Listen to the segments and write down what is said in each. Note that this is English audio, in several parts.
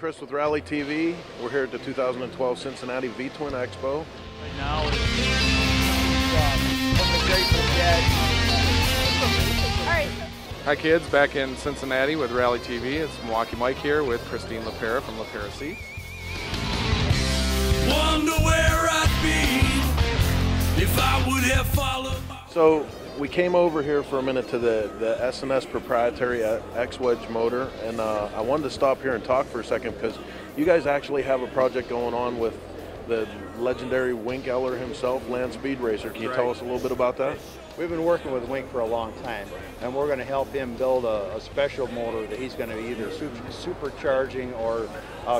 Chris with Rally TV. We're here at the 2012 Cincinnati V-Twin Expo. Right now it's from the Grateful Dead. All right. Hi kids, back in Cincinnati with Rally TV. It's Milwaukee Mike here with Christine LaPera from LaPera Seats. Wonder where I'd be if I would have followed. So we came over here for a minute to the S&S proprietary X-Wedge motor, and I wanted to stop here and talk for a second because you guys actually have a project going on with the legendary Wink Eller himself, land speed racer. Can you tell us a little bit about that? We've been working with Wink for a long time, and we're going to help him build a special motor that he's going to be either supercharging or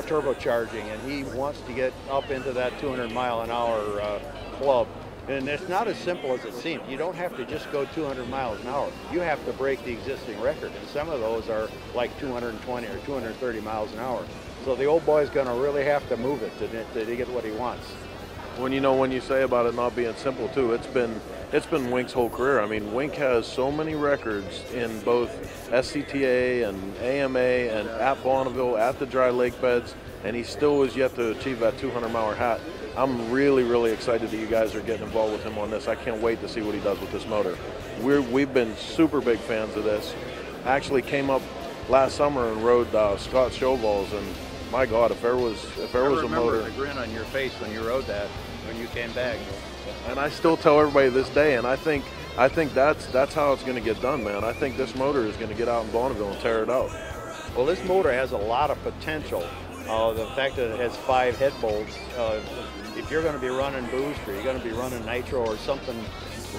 turbocharging, and he wants to get up into that 200-mile-an-hour club. And it's not as simple as it seems. You don't have to just go 200 miles an hour. You have to break the existing record, and some of those are like 220 or 230 miles an hour. So the old boy's going to really have to move it to get what he wants. When you say about it not being simple too, it's been Wink's whole career. I mean, Wink has so many records in both SCTA and AMA and at Bonneville, at the dry lake beds, and he still is yet to achieve that 200-mile hat. I'm really excited that you guys are getting involved with him on this. I can't wait to see what he does with this motor. We've been super big fans of this. Actually came up last summer and rode Scott Chauvel's, and my God, if there was a motor. I remember the grin on your face when you rode that, when you came back. And I still tell everybody this day, and I think that's how it's going to get done, man. I think this motor is going to get out in Bonneville and tear it out. Well, this motor has a lot of potential. The fact that it has 5 head bolts, if you're going to be running boost or you're going to be running nitro or something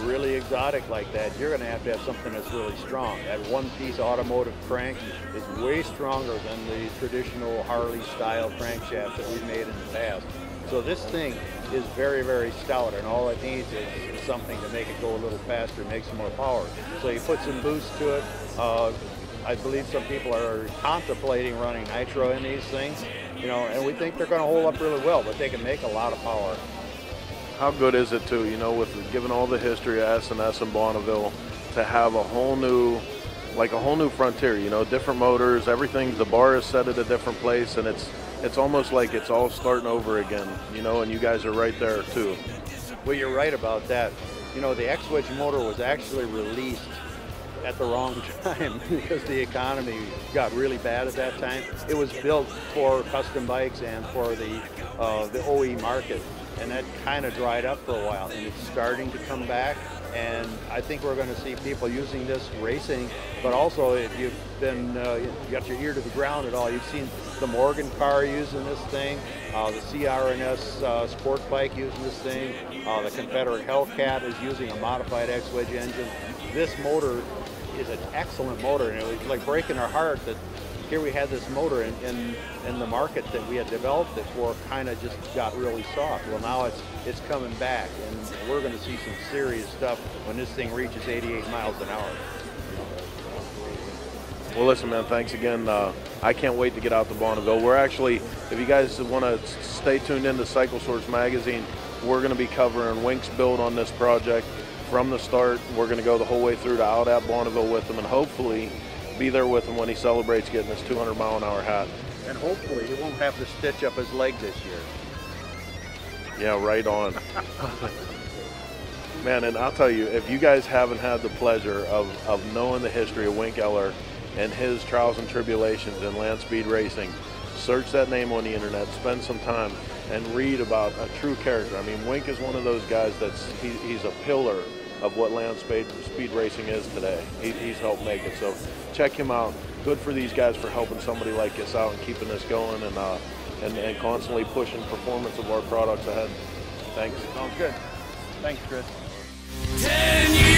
really exotic like that, you're going to have something that's really strong. That one-piece automotive crank is way stronger than the traditional Harley-style crankshaft that we've made in the past. So this thing is very stout, and all it needs is something to make it go a little faster, make some more power. So you put some boost to it. I believe some people are contemplating running nitro in these things, and we think they're going to hold up really well, but they can make a lot of power. How good is it too, with given all the history of S&S and Bonneville, to have a whole new frontier, different motors, everything, the bar is set at a different place, and it's almost like it's all starting over again, and you guys are right there too. Well, you're right about that. The X-Wedge motor was actually released at the wrong time because the economy got really bad at that time. It was built for custom bikes and for the OE market, and that kind of dried up for a while, and it's starting to come back. And I think we're going to see people using this racing, but also if you've been, you got your ear to the ground at all, you've seen the Morgan car using this thing, the CRNS sport bike using this thing, the Confederate Hellcat is using a modified X-Wedge engine. This motor is an excellent motor, and it was like breaking our heart that here we had this motor in the market that we had developed it for kind of just got really soft. Well, now it's coming back, and we're going to see some serious stuff when this thing reaches 88 miles an hour. Well, listen, man, thanks again. I can't wait to get out to Bonneville. We're actually, if you guys want to stay tuned into Cycle Source magazine, we're going to be covering Wink's build on this project from the start. We're going to go the whole way through to out at Bonneville with him, and hopefully be there with him when he celebrates getting his 200-mile-an-hour hat. And hopefully he won't have to stitch up his leg this year. Yeah, right on. Man, and I'll tell you, if you guys haven't had the pleasure of knowing the history of Wink Eller and his trials and tribulations in land speed racing, search that name on the internet, spend some time, and read about a true character. I mean, Wink is one of those guys he's a pillar of what land speed racing is today. He's helped make it. So check him out. Good for these guys for helping somebody like us out and keeping this going and constantly pushing performance of our products ahead. Thanks. Sounds good. Thanks, Chris. 10 years.